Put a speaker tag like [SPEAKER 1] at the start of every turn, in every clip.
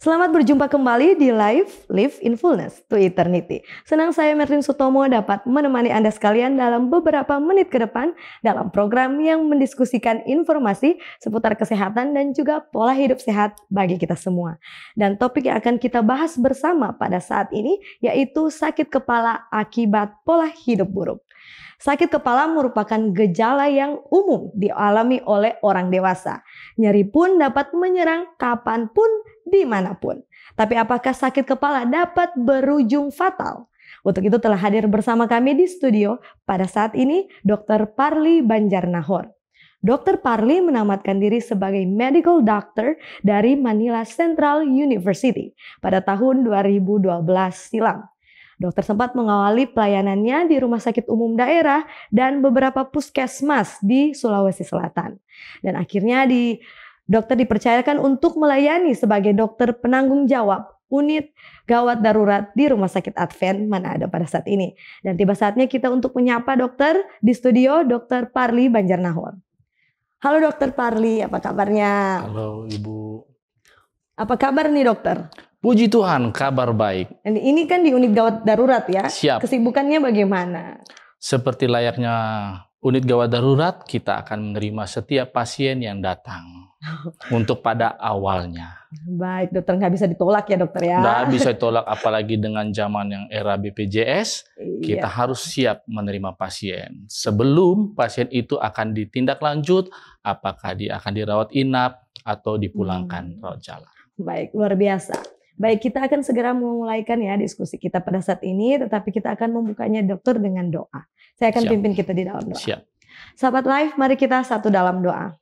[SPEAKER 1] Selamat berjumpa kembali di Live in Fullness to Eternity. Senang saya Merlin Sutomo dapat menemani Anda sekalian dalam beberapa menit ke depan dalam program yang mendiskusikan informasi seputar kesehatan dan juga pola hidup sehat bagi kita semua. Dan topik yang akan kita bahas bersama pada saat ini yaitu sakit kepala akibat pola hidup buruk. Sakit kepala merupakan gejala yang umum dialami oleh orang dewasa. Nyeri pun dapat menyerang kapanpun, dimanapun. Tapi apakah sakit kepala dapat berujung fatal? Untuk itu telah hadir bersama kami di studio pada saat ini Dr. Parly Banjarnahor. Dr. Parly menamatkan diri sebagai medical doctor dari Manila Central University pada tahun 2012 silam. Dokter sempat mengawali pelayanannya di rumah sakit umum daerah dan beberapa puskesmas di Sulawesi Selatan. Dan akhirnya dokter dipercayakan untuk melayani sebagai dokter penanggung jawab unit gawat darurat di Rumah Sakit Advent Manado pada saat ini. Dan tiba saatnya kita untuk menyapa dokter di studio, Dr. Parly Banjarnahor. Halo Dr. Parly, apa kabarnya?
[SPEAKER 2] Halo Ibu.
[SPEAKER 1] Apa kabar nih dokter?
[SPEAKER 2] Puji Tuhan, kabar baik.
[SPEAKER 1] Ini kan di unit gawat darurat ya?
[SPEAKER 2] Siap.
[SPEAKER 1] Kesibukannya bagaimana?
[SPEAKER 2] Seperti layaknya unit gawat darurat, kita akan menerima setiap pasien yang datang untuk pada awalnya.
[SPEAKER 1] Baik dokter, nggak bisa ditolak ya dokter ya?
[SPEAKER 2] Nggak bisa ditolak, apalagi dengan zaman yang era BPJS, kita harus siap menerima pasien. Sebelum pasien itu akan ditindaklanjut, apakah dia akan dirawat inap atau dipulangkan rawat jalan.
[SPEAKER 1] Baik, luar biasa. Baik, kita akan segera memulaikan ya diskusi kita pada saat ini, tetapi kita akan membukanya dokter dengan doa. Saya akan pimpin kita di dalam doa.
[SPEAKER 2] Siap.
[SPEAKER 1] Sahabat Live, mari kita satu dalam doa.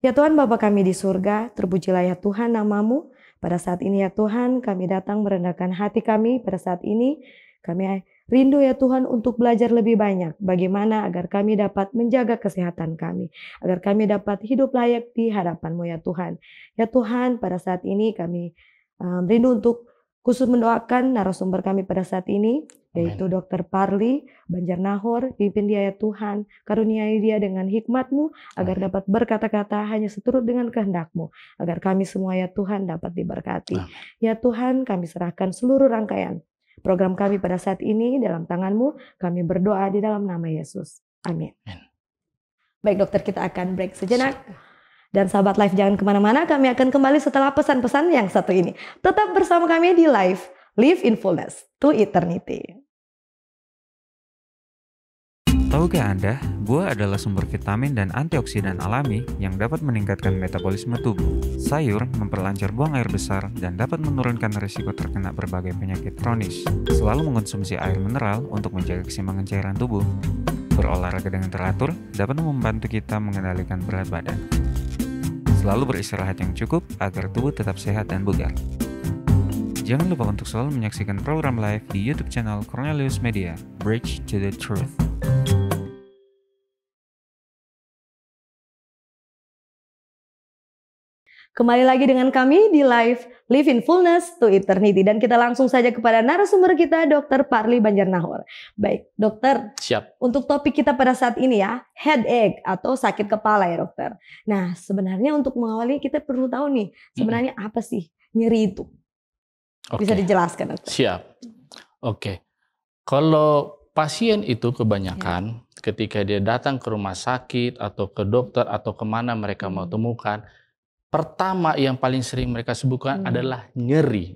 [SPEAKER 1] Ya Tuhan Bapa kami di surga, terpujilah ya Tuhan namamu. Pada saat ini ya Tuhan, kami datang merendahkan hati kami pada saat ini. Kami rindu ya Tuhan untuk belajar lebih banyak bagaimana agar kami dapat menjaga kesehatan kami. Agar kami dapat hidup layak di hadapan-Mu ya Tuhan. Ya Tuhan, pada saat ini kami rindu untuk khusus mendoakan narasumber kami pada saat ini, yaitu Dr. Parly Banjarnahor. Pimpin dia ya Tuhan, karuniai dia dengan hikmat-Mu, agar dapat berkata-kata hanya seturut dengan kehendak-Mu, agar kami semua ya Tuhan dapat diberkati. Ya Tuhan, kami serahkan seluruh rangkaian program kami pada saat ini dalam tangan-Mu. Kami berdoa di dalam nama Yesus. Amin. Baik dokter, kita akan break sejenak. Dan sahabat Live jangan kemana-mana, kami akan kembali setelah pesan-pesan yang satu ini. Tetap bersama kami di Live in Fullness to Eternity.
[SPEAKER 3] Tahukah Anda, buah adalah sumber vitamin dan antioksidan alami yang dapat meningkatkan metabolisme tubuh. Sayur memperlancar buang air besar dan dapat menurunkan risiko terkena berbagai penyakit kronis. Selalu mengonsumsi air mineral untuk menjaga keseimbangan cairan tubuh. Berolahraga dengan teratur dapat membantu kita mengendalikan berat badan. Selalu beristirahat yang cukup agar tubuh tetap sehat dan bugar. Jangan lupa untuk selalu menyaksikan program live di YouTube channel Cornelius Media, Bridge to the Truth.
[SPEAKER 1] Kembali lagi dengan kami di Live in Fullness to Eternity. Dan kita langsung saja kepada narasumber kita, Dr. Parly Banjarnahor. Baik, dokter.
[SPEAKER 2] Siap.
[SPEAKER 1] Untuk topik kita pada saat ini ya, headache atau sakit kepala ya dokter. Nah, sebenarnya untuk mengawali kita perlu tahu nih, sebenarnya apa sih nyeri itu? Bisa dijelaskan dokter?
[SPEAKER 2] Siap. Oke. Kalau pasien itu kebanyakan ketika dia datang ke rumah sakit atau ke dokter atau kemana mereka mau temukan, pertama yang paling sering mereka sebutkan adalah nyeri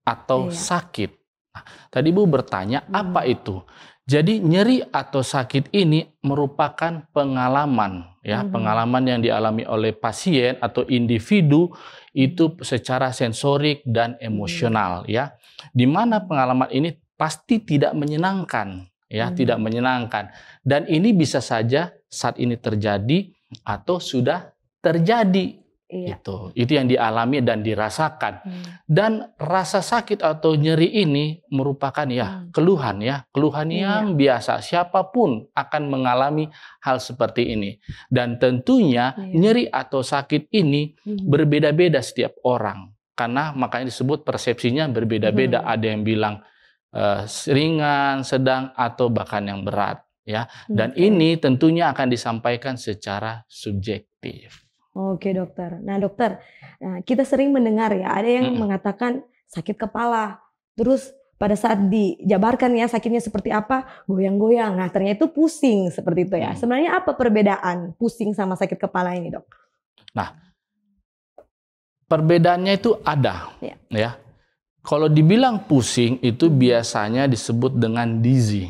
[SPEAKER 2] atau sakit. Nah, tadi Ibu bertanya apa itu? Jadi nyeri atau sakit ini merupakan pengalaman ya, pengalaman yang dialami oleh pasien atau individu itu secara sensorik dan emosional ya. Di mana pengalaman ini pasti tidak menyenangkan ya, tidak menyenangkan. Dan ini bisa saja saat ini terjadi atau sudah terjadi. Itu yang dialami dan dirasakan. Dan rasa sakit atau nyeri ini merupakan keluhan yang biasa. Siapapun akan mengalami hal seperti ini. Dan tentunya nyeri atau sakit ini berbeda-beda setiap orang. Karena makanya disebut persepsinya berbeda-beda. Ada yang bilang ringan, sedang, atau bahkan yang berat. Ya. Dan ini tentunya akan disampaikan secara subjektif.
[SPEAKER 1] Oke dokter. Nah dokter, kita sering mendengar ya, ada yang
[SPEAKER 2] Mm-mm.
[SPEAKER 1] mengatakan sakit kepala. Terus pada saat dijabarkan ya sakitnya seperti apa, goyang-goyang. Nah ternyata itu pusing seperti itu ya.
[SPEAKER 2] Mm.
[SPEAKER 1] Sebenarnya apa perbedaan pusing sama sakit kepala ini dok?
[SPEAKER 2] Nah, perbedaannya itu ada,
[SPEAKER 1] Ya.
[SPEAKER 2] ya. Kalau dibilang pusing itu biasanya disebut dengan dizzy,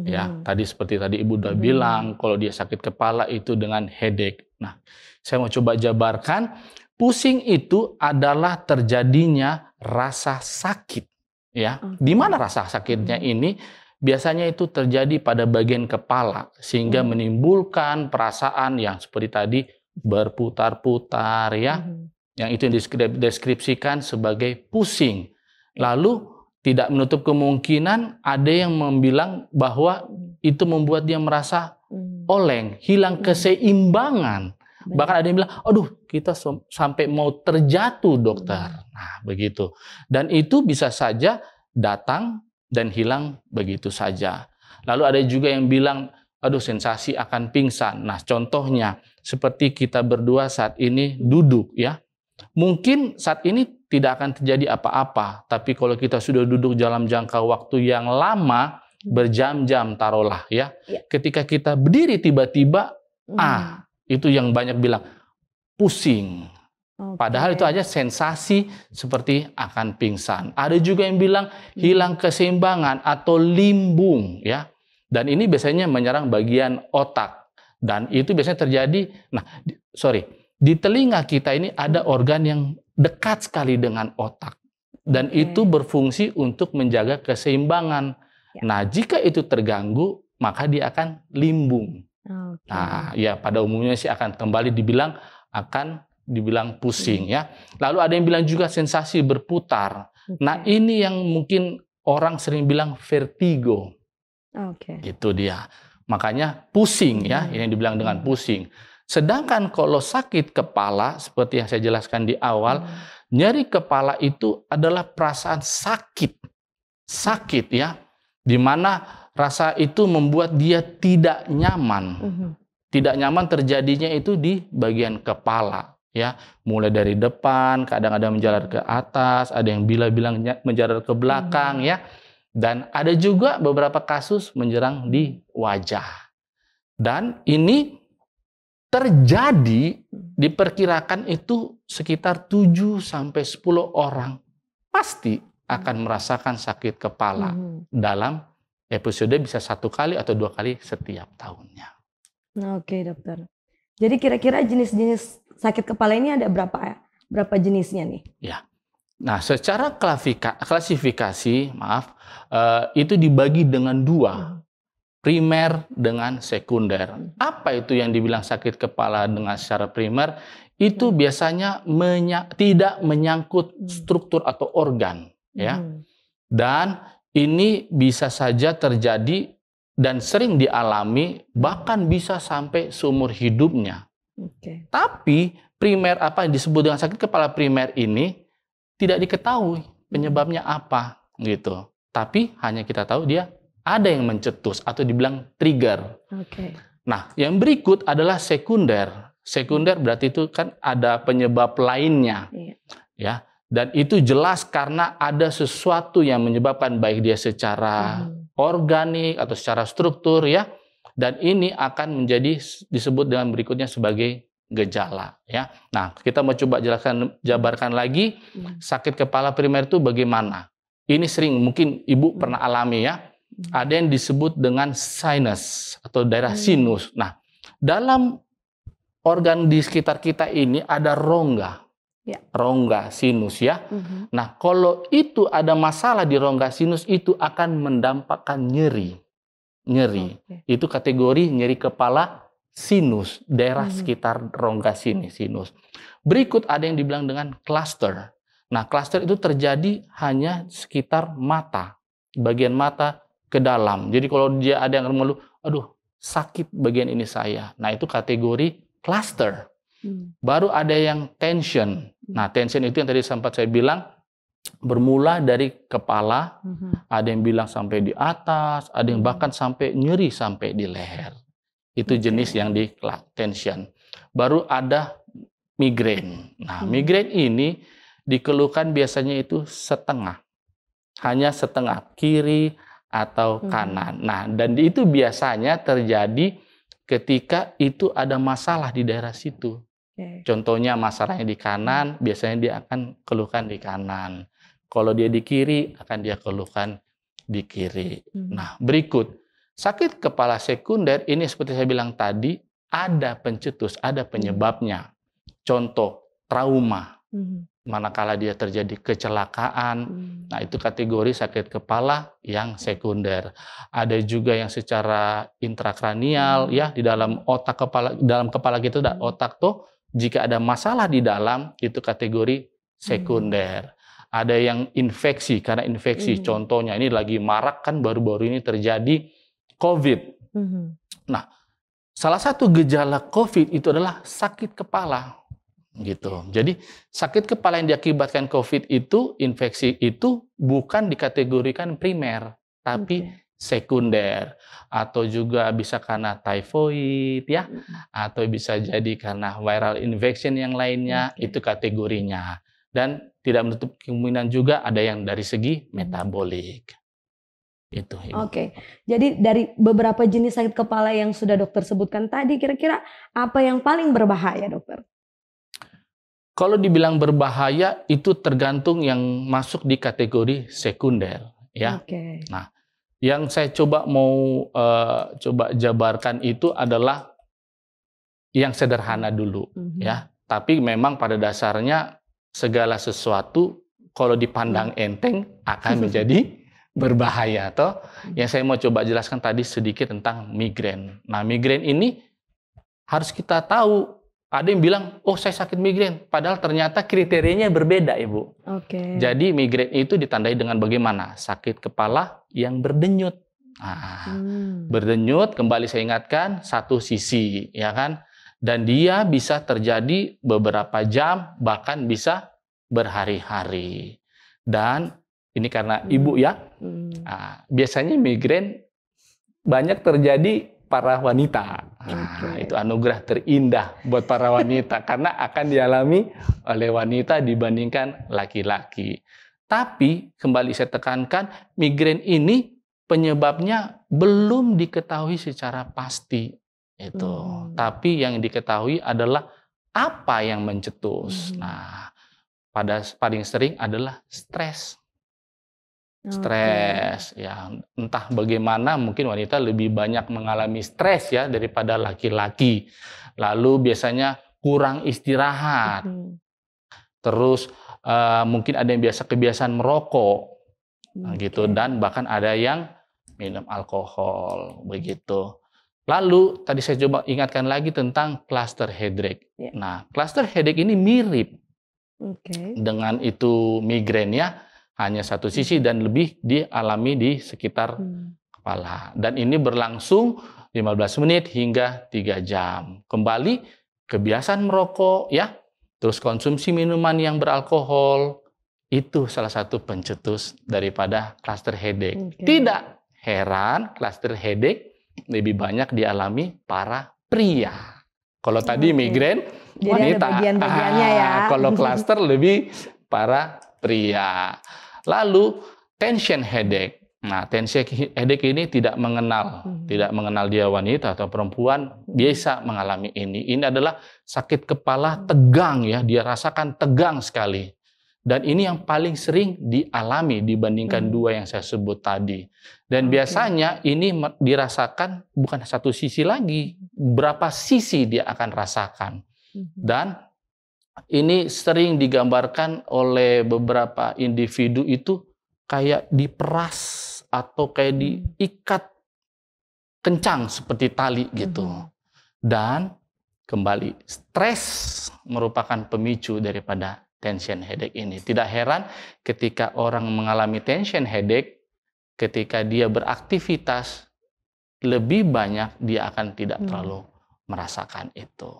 [SPEAKER 2] ya. Tadi seperti tadi Ibu udah bilang, kalau dia sakit kepala itu dengan headache. Nah, saya mau coba jabarkan, pusing itu adalah terjadinya rasa sakit, ya. Di mana rasa sakitnya ini? Biasanya itu terjadi pada bagian kepala, sehingga menimbulkan perasaan yang seperti tadi berputar-putar, ya. Yang itu dideskripsikan sebagai pusing. Lalu tidak menutup kemungkinan ada yang bilang bahwa itu membuat dia merasa oleng, hilang keseimbangan. Bahkan ada yang bilang, aduh kita sampai mau terjatuh dokter. Nah begitu. Dan itu bisa saja datang dan hilang begitu saja. Lalu ada juga yang bilang, aduh sensasi akan pingsan. Nah contohnya seperti kita berdua saat ini duduk ya. Mungkin saat ini tidak akan terjadi apa-apa, tapi kalau kita sudah duduk dalam jangka waktu yang lama, berjam-jam taruhlah ya, ketika kita berdiri tiba-tiba, itu yang banyak bilang pusing. Padahal itu aja sensasi seperti akan pingsan. Ada juga yang bilang hilang keseimbangan atau limbung ya, dan ini biasanya menyerang bagian otak, dan itu biasanya terjadi. Nah, di telinga kita ini ada organ yang dekat sekali dengan otak. Dan itu berfungsi untuk menjaga keseimbangan. Nah, jika itu terganggu, maka dia akan limbung. Nah, ya pada umumnya sih akan kembali dibilang pusing ya. Lalu ada yang bilang juga sensasi berputar. Nah, ini yang mungkin orang sering bilang vertigo. Itu dia. Makanya pusing ya, ini yang dibilang dengan pusing. Sedangkan kalau sakit kepala, seperti yang saya jelaskan di awal, nyeri kepala itu adalah perasaan sakit. Sakit ya, di mana rasa itu membuat dia tidak nyaman. Tidak nyaman terjadinya itu di bagian kepala. Ya, mulai dari depan, kadang-kadang menjalar ke atas, ada yang bilang menjalar ke belakang ya. Dan ada juga beberapa kasus menyerang di wajah. Dan ini terjadi, diperkirakan itu sekitar 7-10 orang pasti akan merasakan sakit kepala dalam episode bisa 1 kali atau 2 kali setiap tahunnya.
[SPEAKER 1] Oke dokter. Jadi kira-kira jenis-jenis sakit kepala ini ada berapa ya? Berapa jenisnya nih?
[SPEAKER 2] Ya. Nah, secara klasifikasi, itu dibagi dengan 2. Primer dengan sekunder. Apa itu yang dibilang sakit kepala dengan secara primer? Itu biasanya tidak menyangkut struktur atau organ, ya. Dan ini bisa saja terjadi dan sering dialami, bahkan bisa sampai seumur hidupnya. Tapi primer, apa yang disebut dengan sakit kepala primer ini tidak diketahui penyebabnya apa, gitu. Tapi hanya kita tahu dia ada yang mencetus atau dibilang trigger. Nah, yang berikut adalah sekunder. Sekunder berarti itu kan ada penyebab lainnya. Ya, dan itu jelas karena ada sesuatu yang menyebabkan, baik dia secara organik atau secara struktur ya. Dan ini akan menjadi disebut dengan berikutnya sebagai gejala ya. Nah, kita mau coba jabarkan lagi sakit kepala primer itu bagaimana. Ini sering mungkin Ibu pernah alami ya. Ada yang disebut dengan sinus atau daerah sinus. Nah, dalam organ di sekitar kita ini ada rongga. Rongga sinus ya. Nah, kalau itu ada masalah di rongga sinus itu akan mendampakkan nyeri. Itu kategori nyeri kepala sinus, daerah sekitar rongga sinus. Berikut ada yang dibilang dengan cluster. Nah, cluster itu terjadi hanya sekitar mata, bagian mata ke dalam. Jadi kalau dia ada yang mengeluh, aduh sakit bagian ini saya. Nah, itu kategori cluster. Baru ada yang tension. Nah, tension itu yang tadi sempat saya bilang bermula dari kepala, ada yang bilang sampai di atas, ada yang bahkan sampai nyeri sampai di leher. Itu jenis yang di tension. Baru ada migrain. Nah, migrain ini dikeluhkan biasanya itu setengah. Hanya setengah, kiri atau kanan. Nah, dan itu biasanya terjadi ketika itu ada masalah di daerah situ. Contohnya masalahnya di kanan, biasanya dia akan keluhkan di kanan. Kalau dia di kiri, akan dia keluhkan di kiri. Nah, berikut. Sakit kepala sekunder ini seperti saya bilang tadi, ada pencetus, ada penyebabnya. Contoh, trauma. Manakala dia terjadi kecelakaan, nah itu kategori sakit kepala yang sekunder. Ada juga yang secara intrakranial, ya, di dalam otak kepala, dalam kepala kita ada otak tuh, jika ada masalah di dalam, itu kategori sekunder. Ada yang infeksi, karena infeksi, contohnya ini lagi marak kan baru-baru ini terjadi COVID. Nah, salah satu gejala COVID itu adalah sakit kepala. Gitu. Jadi sakit kepala yang diakibatkan COVID itu, infeksi itu bukan dikategorikan primer, tapi sekunder. Atau juga bisa karena typhoid, ya, atau bisa jadi karena viral infection yang lainnya, itu kategorinya. Dan tidak menutup kemungkinan juga ada yang dari segi metabolik. Itu.
[SPEAKER 1] Oke, jadi dari beberapa jenis sakit kepala yang sudah dokter sebutkan tadi, kira-kira apa yang paling berbahaya, dokter?
[SPEAKER 2] Kalau dibilang berbahaya itu tergantung yang masuk di kategori sekunder, ya. Nah, yang saya coba coba jabarkan itu adalah yang sederhana dulu, ya. Tapi memang pada dasarnya segala sesuatu kalau dipandang enteng akan menjadi berbahaya, toh. Yang saya mau coba jelaskan tadi sedikit tentang migrain. Nah, migrain ini harus kita tahu. Ada yang bilang, oh saya sakit migrain, padahal ternyata kriterianya berbeda, Ibu. Jadi migrain itu ditandai dengan bagaimana? Sakit kepala yang berdenyut. Nah, berdenyut, kembali saya ingatkan, satu sisi, ya kan? Dan dia bisa terjadi beberapa jam, bahkan bisa berhari-hari. Dan ini karena Ibu, ya, nah, biasanya migrain banyak terjadi para wanita. Nah, itu anugerah terindah buat para wanita karena akan dialami oleh wanita dibandingkan laki-laki. Tapi kembali saya tekankan, migrain ini penyebabnya belum diketahui secara pasti. Itu. Tapi yang diketahui adalah apa yang mencetus. Nah, paling sering adalah stres. Stres, ya, entah bagaimana mungkin wanita lebih banyak mengalami stres ya daripada laki-laki. Lalu biasanya kurang istirahat. Terus mungkin ada yang kebiasaan merokok, gitu, dan bahkan ada yang minum alkohol, begitu. Lalu tadi saya coba ingatkan lagi tentang cluster headache. Nah, cluster headache ini mirip dengan itu migrain, ya. Hanya satu sisi dan lebih dialami di sekitar kepala. Dan ini berlangsung 15 menit hingga 3 jam. Kembali, kebiasaan merokok, ya, terus konsumsi minuman yang beralkohol, itu salah satu pencetus daripada cluster headache. Tidak heran cluster headache lebih banyak dialami para pria. Kalau tadi migrain, wanita.
[SPEAKER 1] Bagian-bagiannya, ya.
[SPEAKER 2] Kalau cluster lebih para pria. Lalu tension headache. Nah, tension headache ini tidak mengenal dia wanita atau perempuan, biasa mengalami ini. Ini adalah sakit kepala tegang, ya, dia rasakan tegang sekali. Dan ini yang paling sering dialami dibandingkan dua yang saya sebut tadi. Dan biasanya ini dirasakan bukan satu sisi lagi, berapa sisi dia akan rasakan. Dan ini sering digambarkan oleh beberapa individu itu kayak diperas atau kayak diikat kencang seperti tali gitu. Dan kembali, stres merupakan pemicu daripada tension headache ini. Tidak heran ketika orang mengalami tension headache, ketika dia beraktivitas, lebih banyak dia akan tidak terlalu merasakan itu.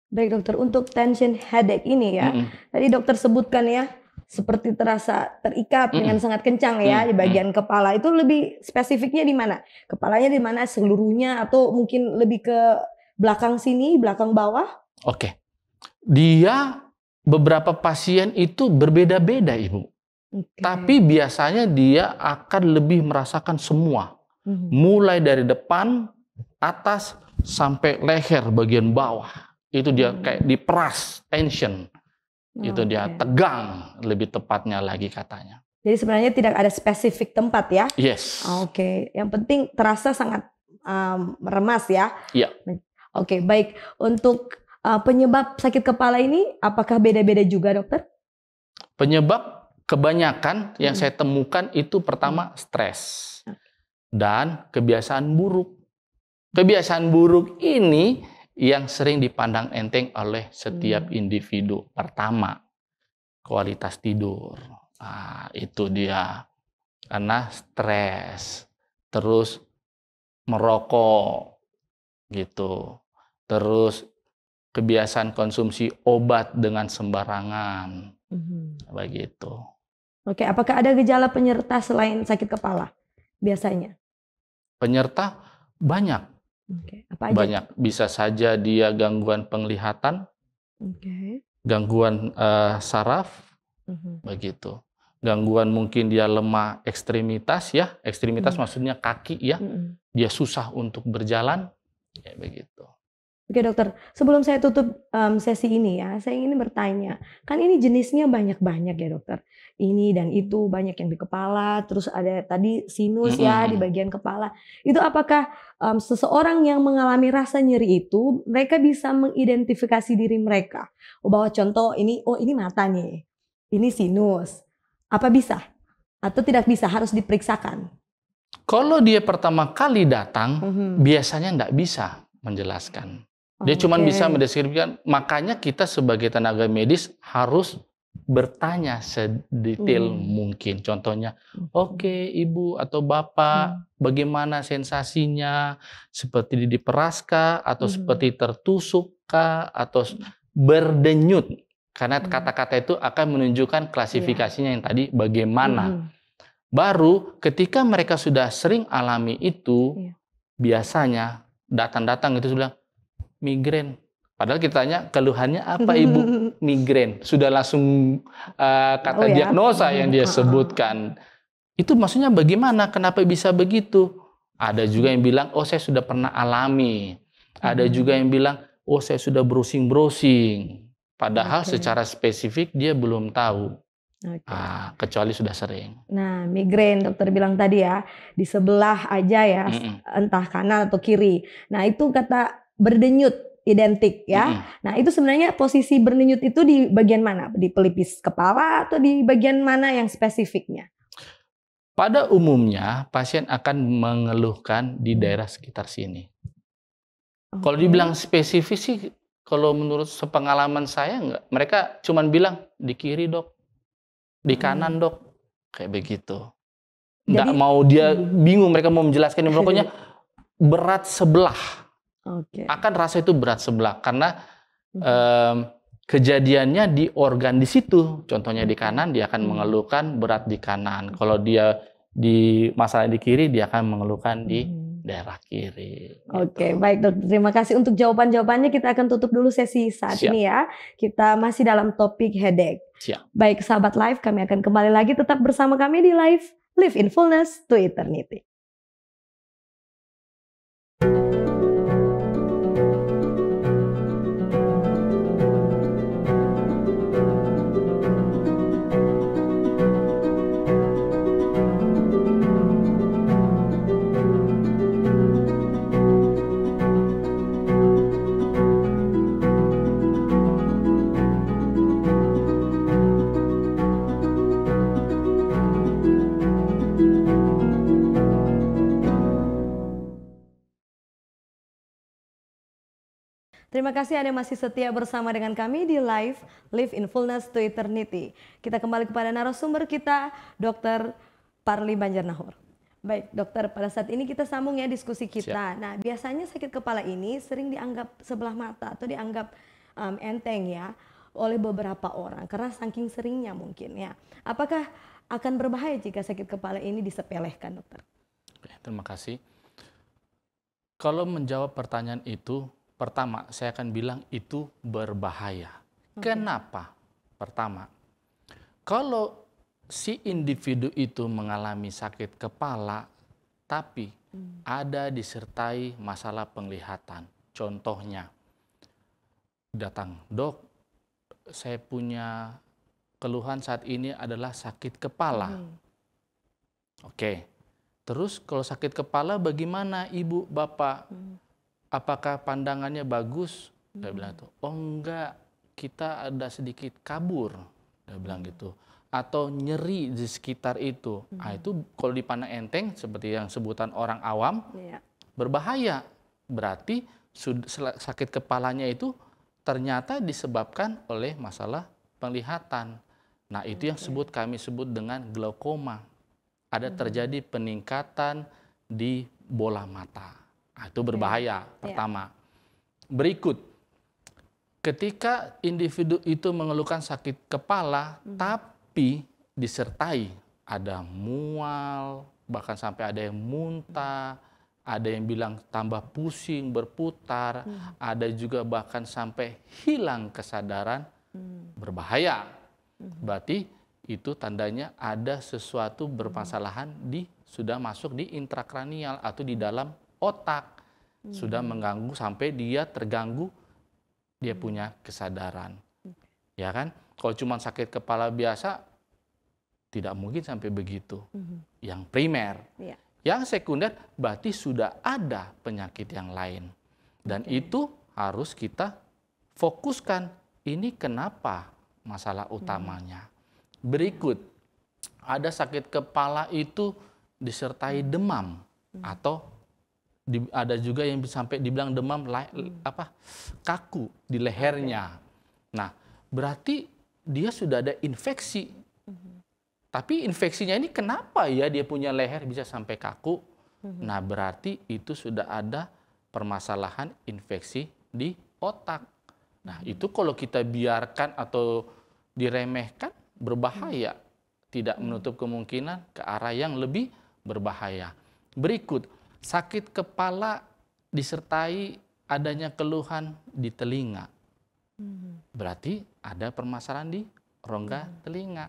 [SPEAKER 1] Baik dokter, untuk tension headache ini ya, tadi dokter sebutkan ya, seperti terasa terikat dengan sangat kencang ya di bagian kepala. Itu lebih spesifiknya di mana? Kepalanya di mana, seluruhnya, atau mungkin lebih ke belakang sini, belakang bawah?
[SPEAKER 2] Oke. Dia beberapa pasien itu berbeda-beda, Ibu.
[SPEAKER 1] Oke.
[SPEAKER 2] Tapi biasanya dia akan lebih merasakan semua. Mulai dari depan, atas, sampai leher bagian bawah. Itu dia kayak diperas, tension. Itu dia tegang, lebih tepatnya lagi katanya.
[SPEAKER 1] Jadi sebenarnya tidak ada spesifik tempat ya?
[SPEAKER 2] Yes.
[SPEAKER 1] Oke, yang penting terasa sangat meremas ya?
[SPEAKER 2] Iya.
[SPEAKER 1] Oke, baik. Untuk penyebab sakit kepala ini apakah beda-beda juga, dokter?
[SPEAKER 2] Penyebab kebanyakan yang saya temukan itu pertama stres dan kebiasaan buruk. Kebiasaan buruk ini yang sering dipandang enteng oleh setiap individu. Pertama, kualitas tidur. Nah, itu dia. Karena stres, terus merokok gitu. Terus kebiasaan konsumsi obat dengan sembarangan. Begitu.
[SPEAKER 1] Oke, apakah ada gejala penyerta selain sakit kepala biasanya?
[SPEAKER 2] Penyerta banyak.
[SPEAKER 1] Oke, apa aja?
[SPEAKER 2] Banyak. Bisa saja dia gangguan penglihatan, gangguan saraf, begitu. Gangguan mungkin dia lemah ekstremitas ya, ekstremitas maksudnya kaki ya, dia susah untuk berjalan, ya begitu.
[SPEAKER 1] Oke dokter, sebelum saya tutup sesi ini ya, saya ingin bertanya, kan ini jenisnya banyak-banyak ya dokter, ini dan itu banyak yang di kepala, terus ada tadi sinus ya di bagian kepala, itu apakah seseorang yang mengalami rasa nyeri itu, mereka bisa mengidentifikasi diri mereka, bahwa contoh ini, oh ini mata nih, ini sinus, apa bisa? Atau tidak bisa, harus diperiksakan?
[SPEAKER 2] Kalau dia pertama kali datang, biasanya nggak bisa menjelaskan. Dia cuma bisa mendeskripsikan, makanya kita sebagai tenaga medis harus bertanya sedetail mungkin. Contohnya, oke ibu atau bapak, bagaimana sensasinya? Seperti diperaskah? Atau seperti tertusukkah? Atau berdenyut? Karena kata-kata itu akan menunjukkan klasifikasinya yang tadi bagaimana. Baru ketika mereka sudah sering alami itu, biasanya datang-datang itu sudah migrain. Padahal kita tanya keluhannya apa ibu? Migrain. Sudah langsung kata diagnosa yang dia sebutkan. Itu maksudnya bagaimana? Kenapa bisa begitu? Ada juga yang bilang, oh saya sudah pernah alami. Ada juga yang bilang, oh saya sudah browsing-browsing. Padahal secara spesifik dia belum tahu. Kecuali sudah sering.
[SPEAKER 1] Nah, migrain dokter bilang tadi ya, di sebelah aja ya, entah kanan atau kiri. Nah, itu kata berdenyut identik ya. Nah, itu sebenarnya posisi berdenyut itu di bagian mana? Di pelipis kepala atau di bagian mana yang spesifiknya?
[SPEAKER 2] Pada umumnya pasien akan mengeluhkan di daerah sekitar sini. Kalau dibilang spesifik sih, kalau menurut sepengalaman saya enggak. Mereka cuman bilang di kiri dok, di kanan dok, kayak begitu. Enggak mau dia bingung, mereka mau menjelaskan, pokoknya berat sebelah. Akan rasa itu berat sebelah karena kejadiannya di organ di situ. Contohnya di kanan dia akan mengeluhkan berat di kanan. Kalau dia di masalah di kiri dia akan mengeluhkan di daerah kiri.
[SPEAKER 1] Oke, baik dok. Terima kasih untuk jawaban-jawabannya. Kita akan tutup dulu sesi saat ini ya. Kita masih dalam topik headache.
[SPEAKER 2] Siap.
[SPEAKER 1] Baik sahabat Live, kami akan kembali lagi tetap bersama kami di Live in Fullness to Eternity. Terima kasih Anda masih setia bersama dengan kami di Live in Fullness to Eternity. Kita kembali kepada narasumber kita, Dr. Parli Banjarnahor. Baik dokter, pada saat ini kita sambung ya diskusi kita. Siap. Nah biasanya sakit kepala ini sering dianggap sebelah mata atau dianggap enteng ya oleh beberapa orang karena saking seringnya mungkin ya. Apakah akan berbahaya jika sakit kepala ini disepelekan dokter?
[SPEAKER 2] Oke, terima kasih. Kalau menjawab pertanyaan itu, pertama, saya akan bilang itu berbahaya. Kenapa? Pertama, kalau si individu itu mengalami sakit kepala, tapi ada disertai masalah penglihatan. Contohnya, datang, dok, saya punya keluhan saat ini adalah sakit kepala. Oke, terus kalau sakit kepala bagaimana ibu, bapak? Apakah pandangannya bagus? Dia bilang itu, oh enggak, kita ada sedikit kabur. Dia bilang gitu. Atau nyeri di sekitar itu. Nah, itu kalau dipandang enteng seperti yang sebutan orang awam, berbahaya. Berarti sakit kepalanya itu ternyata disebabkan oleh masalah penglihatan. Nah, itu yang kami sebut dengan glaukoma. Ada terjadi peningkatan di bola mata. Nah, itu berbahaya. Pertama. Berikut, ketika individu itu mengeluhkan sakit kepala, tapi disertai ada mual, bahkan sampai ada yang muntah, ada yang bilang tambah pusing, berputar, ada juga bahkan sampai hilang kesadaran, berbahaya. Berarti itu tandanya ada sesuatu bermasalahan sudah masuk di intrakranial atau di dalam otak. Sudah mengganggu sampai dia terganggu, dia punya kesadaran. Ya kan? Kalau cuma sakit kepala biasa, tidak mungkin sampai begitu. Yang primer. Yang sekunder berarti sudah ada penyakit yang lain. Dan itu harus kita fokuskan. Ini kenapa masalah utamanya. Berikut, ada sakit kepala itu disertai demam. Atau ada juga yang sampai dibilang demam kaku di lehernya. Nah, berarti dia sudah ada infeksi. Tapi infeksinya ini kenapa ya dia punya leher bisa sampai kaku? Nah, berarti itu sudah ada permasalahan infeksi di otak. Nah, itu kalau kita biarkan atau diremehkan berbahaya. Tidak menutup kemungkinan ke arah yang lebih berbahaya. Berikut, sakit kepala disertai adanya keluhan di telinga. Berarti ada permasalahan di rongga telinga.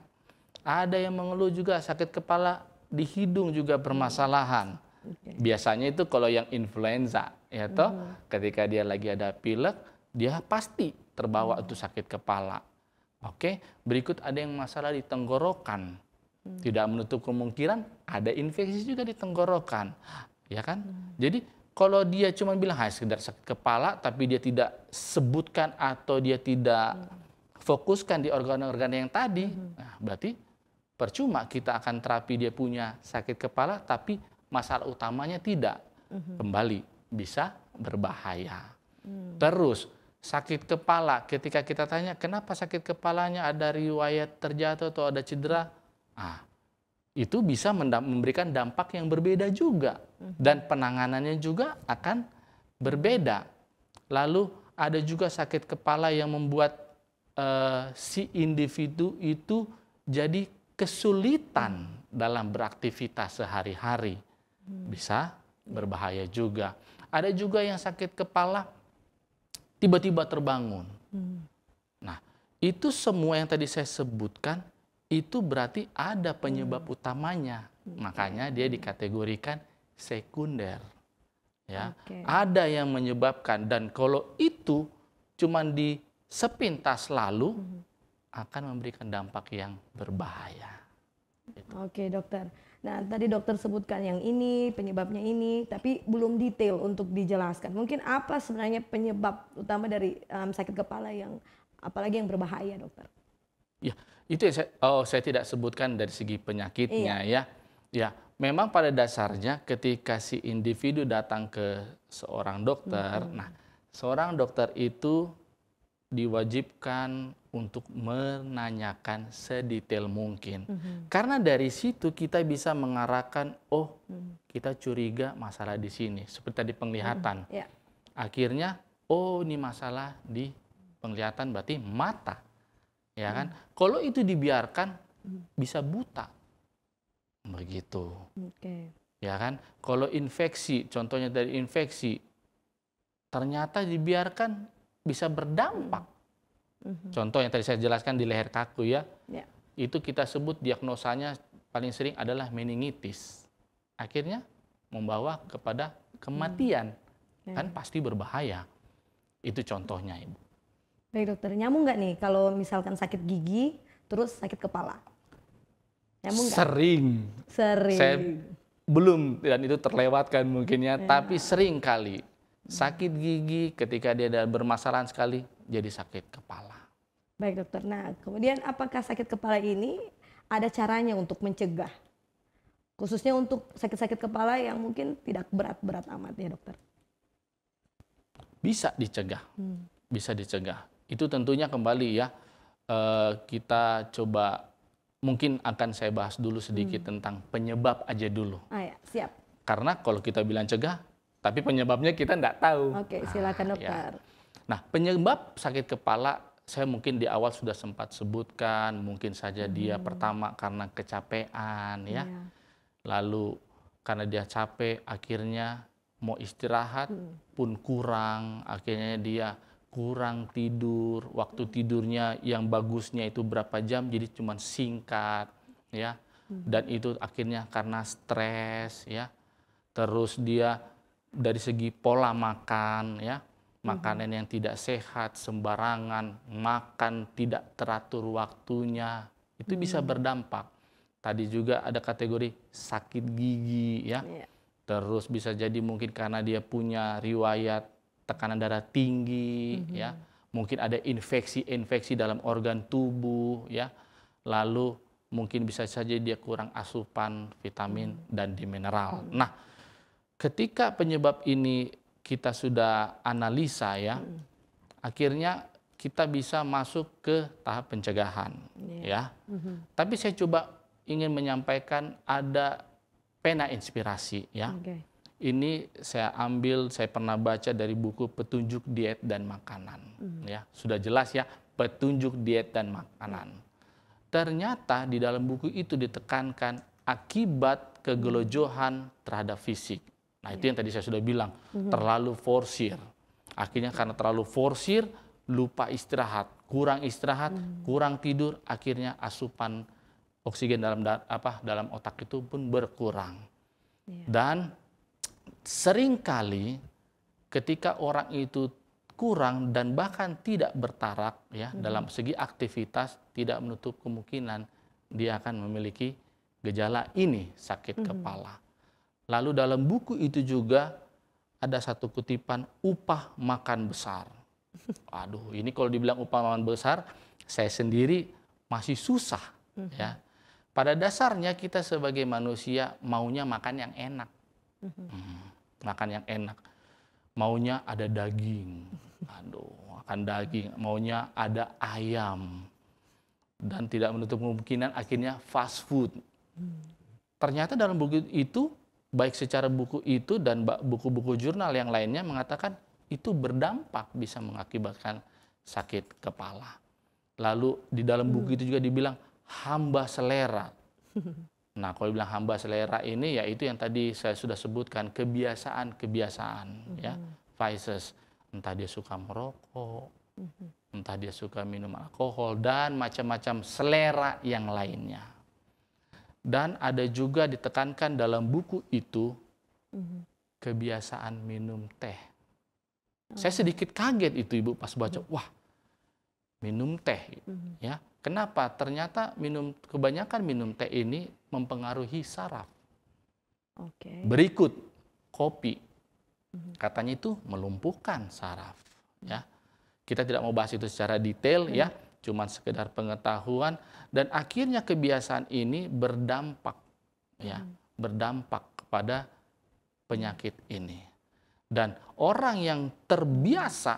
[SPEAKER 2] Ada yang mengeluh juga sakit kepala di hidung juga permasalahan. Biasanya itu kalau yang influenza, ya toh, ketika dia lagi ada pilek, dia pasti terbawa itu sakit kepala. Oke, berikut ada yang masalah di tenggorokan. Tidak menutup kemungkinan ada infeksi juga di tenggorokan. Ya kan? Jadi kalau dia cuma bilang sekedar sakit kepala tapi dia tidak sebutkan atau dia tidak fokuskan di organ-organ yang tadi, nah, berarti percuma kita akan terapi dia punya sakit kepala tapi masalah utamanya tidak. Kembali bisa berbahaya. Terus sakit kepala, ketika kita tanya kenapa sakit kepalanya, ada riwayat terjatuh atau ada cedera, itu bisa memberikan dampak yang berbeda juga. Dan penanganannya juga akan berbeda. Lalu ada juga sakit kepala yang membuat si individu itu jadi kesulitan dalam beraktivitas sehari-hari. Bisa berbahaya juga. Ada juga yang sakit kepala tiba-tiba terbangun. Nah, itu semua yang tadi saya sebutkan itu berarti ada penyebab utamanya. Makanya dia dikategorikan sekunder. Ya. Ada yang menyebabkan, dan kalau itu cuma di sepintas lalu akan memberikan dampak yang berbahaya. Gitu.
[SPEAKER 1] Oke, dokter. Nah, tadi dokter sebutkan yang ini, penyebabnya ini, tapi belum detail untuk dijelaskan. Mungkin apa sebenarnya penyebab utama dari sakit kepala yang apalagi yang berbahaya, dokter?
[SPEAKER 2] Ya, itu yang saya tidak sebutkan dari segi penyakitnya ya. Ya, memang pada dasarnya ketika si individu datang ke seorang dokter, nah, seorang dokter itu diwajibkan untuk menanyakan sedetail mungkin. Karena dari situ kita bisa mengarahkan, oh, kita curiga masalah di sini, seperti tadi penglihatan. Akhirnya, oh, ini masalah di penglihatan berarti mata. Ya kan? Kalau itu dibiarkan bisa buta. Begitu. Ya kan? Kalau infeksi, contohnya dari infeksi ternyata dibiarkan bisa berdampak Contoh yang tadi saya jelaskan di leher kaku ya.
[SPEAKER 1] Ya.
[SPEAKER 2] Itu kita sebut diagnosanya paling sering adalah meningitis. Akhirnya membawa kepada kematian. Kan pasti berbahaya. Itu contohnya, Ibu.
[SPEAKER 1] Baik dokter, nyambung nggak nih kalau misalkan sakit gigi terus sakit kepala? Nyambung nggak?
[SPEAKER 2] Sering. Saya belum, dan itu terlewatkan mungkin ya, tapi sering kali sakit gigi ketika dia ada bermasalah sekali jadi sakit kepala.
[SPEAKER 1] Baik dokter, nah kemudian apakah sakit kepala ini ada caranya untuk mencegah? Khususnya untuk sakit-sakit kepala yang mungkin tidak berat-berat amat ya dokter?
[SPEAKER 2] Bisa dicegah, bisa dicegah. Itu tentunya kembali ya, kita coba, mungkin akan saya bahas dulu sedikit tentang penyebab aja dulu.
[SPEAKER 1] Ya, siap.
[SPEAKER 2] Karena kalau kita bilang cegah, tapi penyebabnya kita nggak tahu.
[SPEAKER 1] Oke, silakan dokter.
[SPEAKER 2] Ya. Nah, penyebab sakit kepala, saya mungkin di awal sudah sempat sebutkan, mungkin saja dia pertama karena kecapean ya. Lalu karena dia capek, akhirnya mau istirahat pun kurang, akhirnya dia kurang tidur, waktu tidurnya yang bagusnya itu berapa jam jadi cuma singkat ya. Dan itu akhirnya karena stres ya. Terus dia dari segi pola makan ya, makanan yang tidak sehat, sembarangan, makan tidak teratur waktunya, itu bisa berdampak. Tadi juga ada kategori sakit gigi ya. Terus bisa jadi mungkin karena dia punya riwayat tekanan darah tinggi ya. Mungkin ada infeksi dalam organ tubuh ya. Lalu mungkin bisa saja dia kurang asupan vitamin dan di mineral. Nah, ketika penyebab ini kita sudah analisa ya, akhirnya kita bisa masuk ke tahap pencegahan ya. Tapi saya coba ingin menyampaikan ada pena inspirasi ya. Ini saya ambil, saya pernah baca dari buku Petunjuk Diet dan Makanan ya. Sudah jelas ya, petunjuk diet dan makanan. Ternyata di dalam buku itu ditekankan akibat kegelojohan terhadap fisik. Nah, itu yang tadi saya sudah bilang, terlalu forsir. Akhirnya karena terlalu forsir, lupa istirahat, kurang tidur, akhirnya asupan oksigen dalam otak itu pun berkurang. Dan seringkali ketika orang itu kurang dan bahkan tidak bertarak ya dalam segi aktivitas, tidak menutup kemungkinan dia akan memiliki gejala ini, sakit kepala. Lalu dalam buku itu juga ada satu kutipan upah makan besar. Aduh, ini kalau dibilang upah makan besar, saya sendiri masih susah ya. Pada dasarnya kita sebagai manusia maunya makan yang enak. Makan yang enak. Maunya ada daging. Aduh, makan daging. Maunya ada ayam. Dan tidak menutup kemungkinan akhirnya fast food. Ternyata dalam buku itu, baik secara buku itu dan buku-buku jurnal yang lainnya mengatakan itu berdampak bisa mengakibatkan sakit kepala. Lalu di dalam buku itu juga dibilang hamba selera. Nah, kalau bilang hamba selera ini ya itu yang tadi saya sudah sebutkan, kebiasaan-kebiasaan ya, vices. Entah dia suka merokok, entah dia suka minum alkohol dan macam-macam selera yang lainnya. Dan ada juga ditekankan dalam buku itu kebiasaan minum teh. Saya sedikit kaget itu Ibu pas baca, wah, minum teh ya. Kenapa? Ternyata kebanyakan minum teh ini mempengaruhi saraf. Berikut kopi, katanya itu melumpuhkan saraf. Ya, kita tidak mau bahas itu secara detail ya, cuman sekedar pengetahuan dan akhirnya kebiasaan ini berdampak ya, berdampak kepada penyakit ini. Dan orang yang terbiasa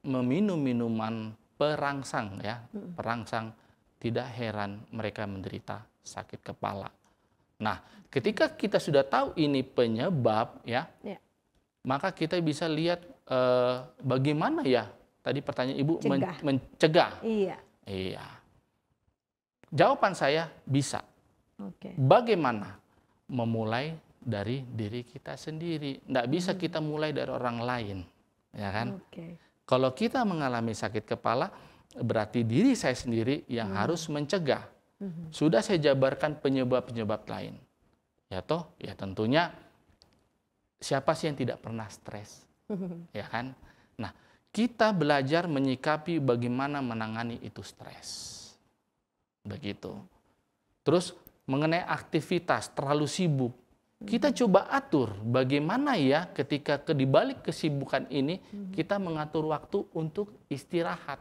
[SPEAKER 2] meminum minuman perangsang ya, perangsang, tidak heran mereka menderita sakit kepala. Nah, ketika kita sudah tahu ini penyebab ya, maka kita bisa lihat bagaimana ya, tadi pertanyaan Ibu mencegah. Iya. Jawaban saya bisa. Bagaimana? Memulai dari diri kita sendiri. Nggak bisa kita mulai dari orang lain, ya kan? Kalau kita mengalami sakit kepala, berarti diri saya sendiri yang harus mencegah. Sudah saya jabarkan penyebab-penyebab lain. Ya toh, ya tentunya siapa sih yang tidak pernah stres? Ya kan? Nah, kita belajar menyikapi bagaimana menangani itu stres. Begitu. Terus mengenai aktivitas terlalu sibuk, kita coba atur bagaimana ya ketika di balik kesibukan ini kita mengatur waktu untuk istirahat.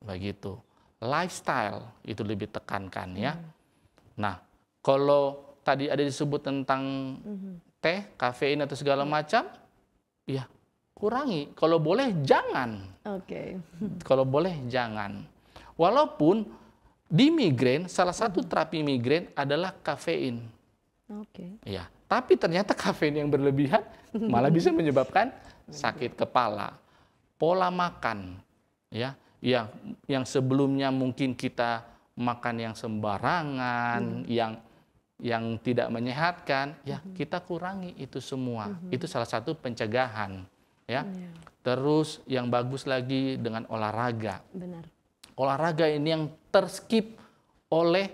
[SPEAKER 2] Begitu. Lifestyle itu lebih tekankan ya. Nah, kalau tadi ada disebut tentang teh, kafein atau segala macam, ya kurangi. Kalau boleh jangan. Kalau boleh jangan. Walaupun di migrain, salah satu terapi migrain adalah kafein. Ya, tapi ternyata kafein yang berlebihan malah bisa menyebabkan sakit kepala. Pola makan, ya, yang sebelumnya mungkin kita makan yang sembarangan, yang tidak menyehatkan, ya kita kurangi itu semua. Itu salah satu pencegahan, ya. Terus yang bagus lagi dengan olahraga.
[SPEAKER 1] Benar.
[SPEAKER 2] Olahraga ini yang terskip oleh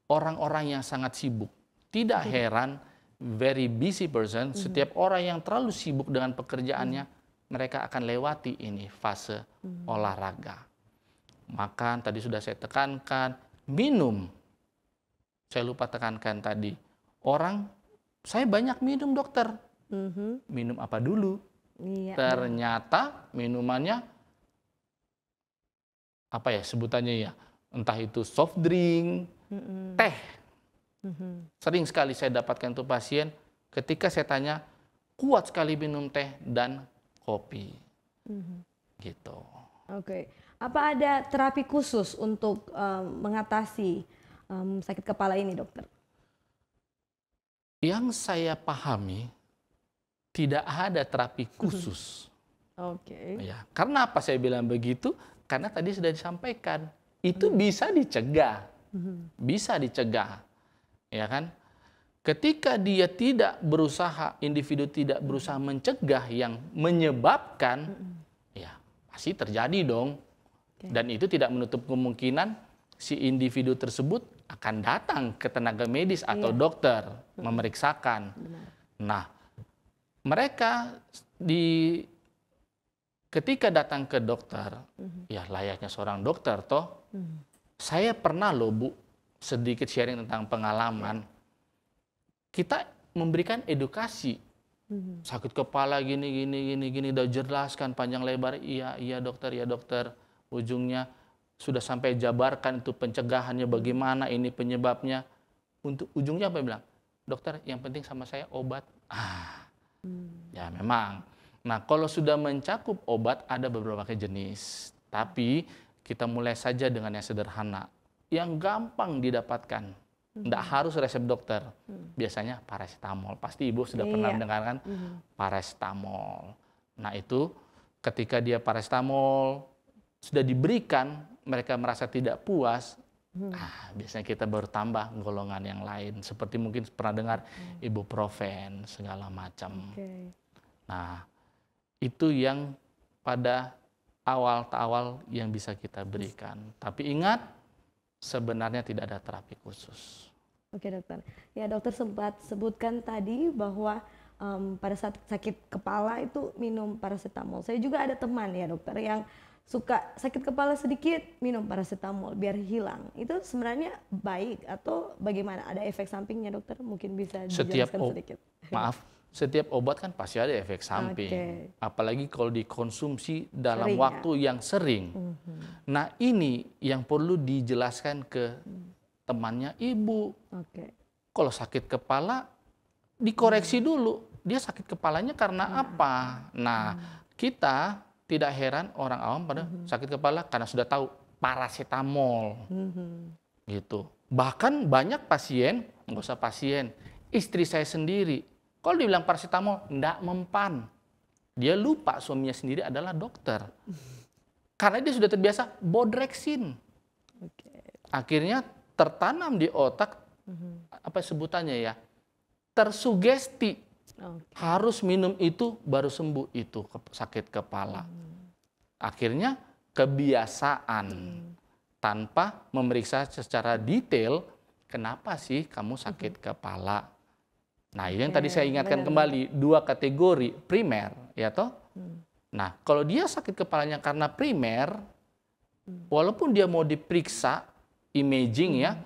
[SPEAKER 2] orang-orang yang sangat sibuk. Tidak heran, very busy person, setiap orang yang terlalu sibuk dengan pekerjaannya, mereka akan lewati ini fase olahraga. Makan, tadi sudah saya tekankan. Minum, saya lupa tekankan tadi. Orang, saya banyak minum dokter. Minum apa dulu? Ternyata minumannya, apa ya sebutannya ya, entah itu soft drink, teh. Sering sekali saya dapatkan tuh pasien, ketika saya tanya, kuat sekali minum teh dan kopi. Gitu.
[SPEAKER 1] Apa ada terapi khusus untuk mengatasi sakit kepala ini, dokter?
[SPEAKER 2] Yang saya pahami, tidak ada terapi khusus. Ya, karena apa saya bilang begitu? Karena tadi sudah disampaikan, itu bisa dicegah. Bisa dicegah. Ya kan? Ketika dia tidak berusaha, individu tidak berusaha mencegah yang menyebabkan, ya pasti terjadi dong. Dan itu tidak menutup kemungkinan si individu tersebut akan datang ke tenaga medis atau dokter memeriksakan. Nah, mereka ketika datang ke dokter, ya layaknya seorang dokter toh, saya pernah loh Bu, sedikit sharing tentang pengalaman. Kita memberikan edukasi. Sakit kepala gini, udah jelaskan panjang lebar, iya dokter. Ujungnya sudah sampai jabarkan itu pencegahannya bagaimana, ini penyebabnya. Untuk ujungnya apa bilang? Dokter, yang penting sama saya obat. Ya memang. Nah, kalau sudah mencakup obat ada beberapa jenis. Tapi kita mulai saja dengan yang sederhana, yang gampang didapatkan. Tidak harus resep dokter. Biasanya paracetamol. Pasti Ibu sudah pernah mendengarkan paracetamol. Nah itu ketika dia paracetamol sudah diberikan, mereka merasa tidak puas, biasanya kita baru tambah golongan yang lain. Seperti mungkin pernah dengar ibuprofen, segala macam. Nah itu yang pada awal yang bisa kita berikan. Tapi ingat, sebenarnya tidak ada terapi khusus.
[SPEAKER 1] Oke dokter. Ya dokter sempat sebutkan tadi bahwa pada saat sakit kepala itu minum paracetamol. Saya juga ada teman ya dokter yang suka sakit kepala sedikit minum paracetamol biar hilang. Itu sebenarnya baik atau bagaimana? Ada efek sampingnya dokter? Mungkin bisa dijelaskan sedikit.
[SPEAKER 2] Maaf, setiap obat kan pasti ada efek samping. Apalagi kalau dikonsumsi dalam waktu yang sering. Nah ini yang perlu dijelaskan ke temannya Ibu. Kalau sakit kepala dikoreksi dulu. Dia sakit kepalanya karena apa? Nah kita tidak heran orang awam pada sakit kepala karena sudah tahu paracetamol. Gitu. Bahkan banyak pasien, nggak usah pasien, istri saya sendiri, kalau dibilang paracetamol, enggak mempan. Dia lupa suaminya sendiri adalah dokter. Karena dia sudah terbiasa Bodrexin. Akhirnya tertanam di otak, apa sebutannya ya, tersugesti. Harus minum itu baru sembuh itu sakit kepala. Akhirnya kebiasaan tanpa memeriksa secara detail kenapa sih kamu sakit kepala. Nah, ini yang tadi saya ingatkan kembali, 2 kategori primer, ya toh? Nah, kalau dia sakit kepalanya karena primer, walaupun dia mau diperiksa imaging ya,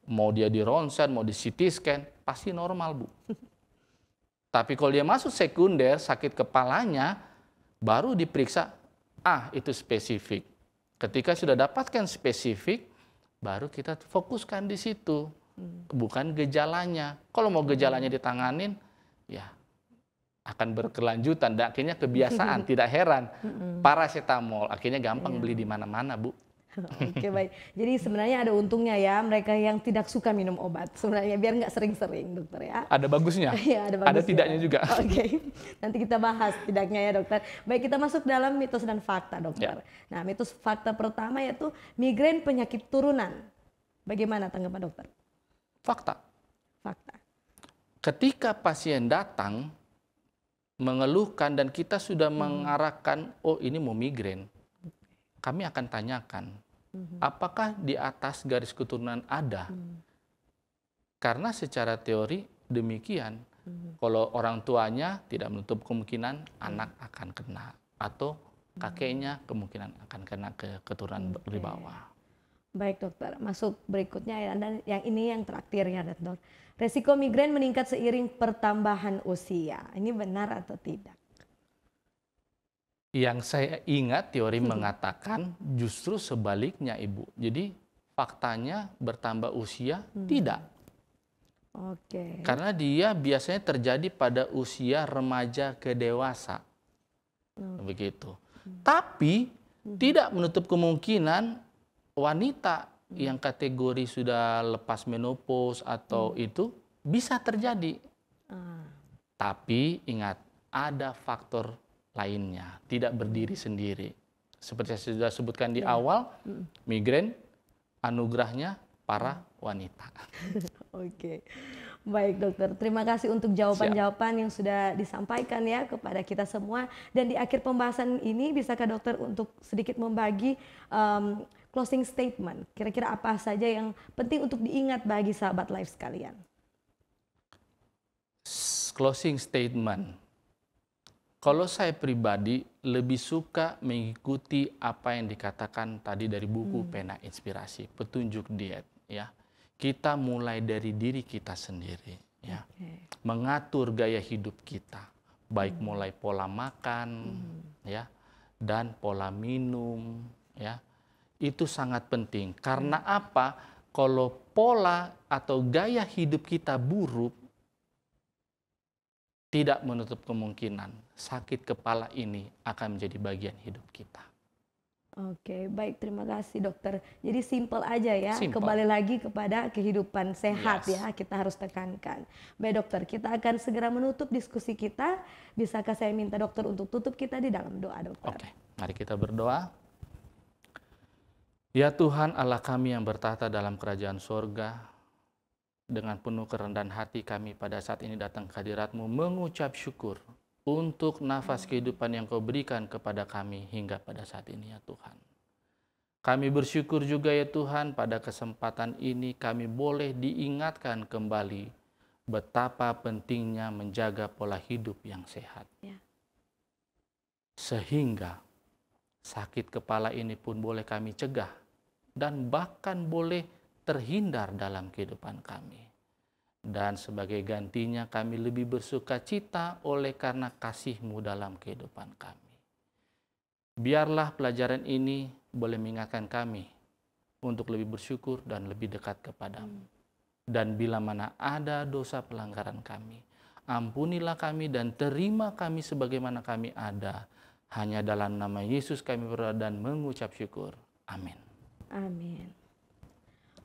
[SPEAKER 2] mau dia di ronsen, mau di CT scan, pasti normal, Bu. Tapi kalau dia masuk sekunder, sakit kepalanya, baru diperiksa, itu spesifik. Ketika sudah dapatkan spesifik, baru kita fokuskan di situ, bukan gejalanya. Kalau mau gejalanya ditanganin, ya akan berkelanjutan. Dan akhirnya kebiasaan, tidak heran. Paracetamol, akhirnya gampang beli di mana-mana, Bu.
[SPEAKER 1] Oke, baik. Jadi sebenarnya ada untungnya ya mereka yang tidak suka minum obat. Sebenarnya biar nggak sering-sering, dokter ya.
[SPEAKER 2] Ada bagusnya,
[SPEAKER 1] ya, ada bagusnya.
[SPEAKER 2] Ada tidaknya juga.
[SPEAKER 1] Oke, nanti kita bahas tidaknya ya dokter. Baik, kita masuk dalam mitos dan fakta dokter. Nah, mitos fakta pertama yaitu migrain penyakit turunan. Bagaimana tanggapan dokter?
[SPEAKER 2] Fakta.
[SPEAKER 1] Fakta.
[SPEAKER 2] Ketika pasien datang mengeluhkan dan kita sudah mengarahkan, oh ini mau migrain, kami akan tanyakan, apakah di atas garis keturunan ada? Karena secara teori demikian, kalau orang tuanya tidak menutup kemungkinan anak akan kena, atau kakeknya kemungkinan akan kena ke keturunan di bawah.
[SPEAKER 1] Baik dokter, masuk berikutnya ya, dan yang ini yang terakhir ya dokter. Resiko migrain meningkat seiring pertambahan usia. Ini benar atau tidak?
[SPEAKER 2] Yang saya ingat teori mengatakan justru sebaliknya, Ibu. Jadi faktanya bertambah usia tidak.
[SPEAKER 1] Oke.
[SPEAKER 2] Karena dia biasanya terjadi pada usia remaja ke dewasa. Begitu. Tapi tidak menutup kemungkinan wanita yang kategori sudah lepas menopause atau itu bisa terjadi. Tapi ingat, ada faktor lainnya, tidak berdiri sendiri. Seperti saya sudah sebutkan di awal, migrain anugerahnya para wanita.
[SPEAKER 1] Oke. Baik dokter, terima kasih untuk jawaban-jawaban yang sudah disampaikan ya kepada kita semua. Dan di akhir pembahasan ini, bisakah dokter untuk sedikit membagi closing statement? Kira-kira apa saja yang penting untuk diingat bagi sahabat live sekalian?
[SPEAKER 2] Closing statement. Kalau saya pribadi lebih suka mengikuti apa yang dikatakan tadi dari buku Pena Inspirasi, petunjuk diet, ya. Kita mulai dari diri kita sendiri, ya. Mengatur gaya hidup kita, baik mulai pola makan, ya, dan pola minum, ya. Itu sangat penting. Karena apa? Kalau pola atau gaya hidup kita buruk, tidak menutup kemungkinan sakit kepala ini akan menjadi bagian hidup kita.
[SPEAKER 1] Oke, baik, terima kasih dokter. Jadi simple aja ya,
[SPEAKER 2] Simple.
[SPEAKER 1] Kembali lagi kepada kehidupan sehat ya, kita harus tekankan. Baik dokter, kita akan segera menutup diskusi kita. Bisakah saya minta dokter untuk tutup kita di dalam doa dokter?
[SPEAKER 2] Oke, mari kita berdoa. Ya Tuhan Allah kami yang bertahta dalam kerajaan sorga, dengan penuh kerendahan hati kami pada saat ini datang ke hadirat-Mu mengucap syukur untuk nafas kehidupan yang Kau berikan kepada kami hingga pada saat ini ya Tuhan. Kami bersyukur juga ya Tuhan pada kesempatan ini kami boleh diingatkan kembali betapa pentingnya menjaga pola hidup yang sehat.
[SPEAKER 1] Ya.
[SPEAKER 2] Sehingga sakit kepala ini pun boleh kami cegah dan bahkan boleh terhindar dalam kehidupan kami. Dan sebagai gantinya kami lebih bersuka cita oleh karena kasih-Mu dalam kehidupan kami. Biarlah pelajaran ini boleh mengingatkan kami untuk lebih bersyukur dan lebih dekat kepadamu. Dan bila mana ada dosa pelanggaran kami, ampunilah kami dan terima kami sebagaimana kami ada. Hanya dalam nama Yesus kami berdoa dan mengucap syukur. Amin.
[SPEAKER 1] Amin.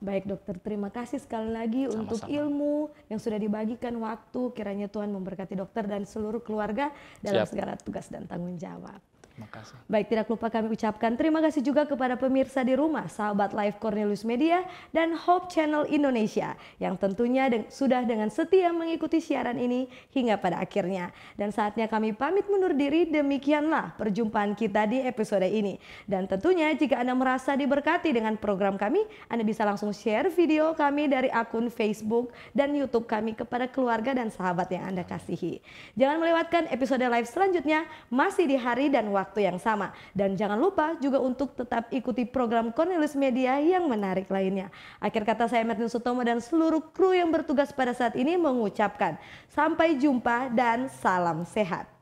[SPEAKER 1] Baik dokter, terima kasih sekali lagi
[SPEAKER 2] Sama-sama.
[SPEAKER 1] untuk ilmu yang sudah dibagikan waktu. Kiranya Tuhan memberkati dokter dan seluruh keluarga dalam segala tugas dan tanggung jawab.
[SPEAKER 2] Makasih.
[SPEAKER 1] Baik, tidak lupa kami ucapkan terima kasih juga kepada pemirsa di rumah, sahabat Live Cornelius Media dan Hope Channel Indonesia yang tentunya sudah dengan setia mengikuti siaran ini hingga pada akhirnya. Dan saatnya kami pamit mundur diri, demikianlah perjumpaan kita di episode ini. Dan tentunya jika Anda merasa diberkati dengan program kami, Anda bisa langsung share video kami dari akun Facebook dan YouTube kami kepada keluarga dan sahabat yang Anda kasihi. Jangan melewatkan episode live selanjutnya masih di hari dan waktu yang sama. Dan jangan lupa juga untuk tetap ikuti program Cornelius Media yang menarik lainnya. Akhir kata saya Martin Sutomo dan seluruh kru yang bertugas pada saat ini mengucapkan sampai jumpa dan salam sehat.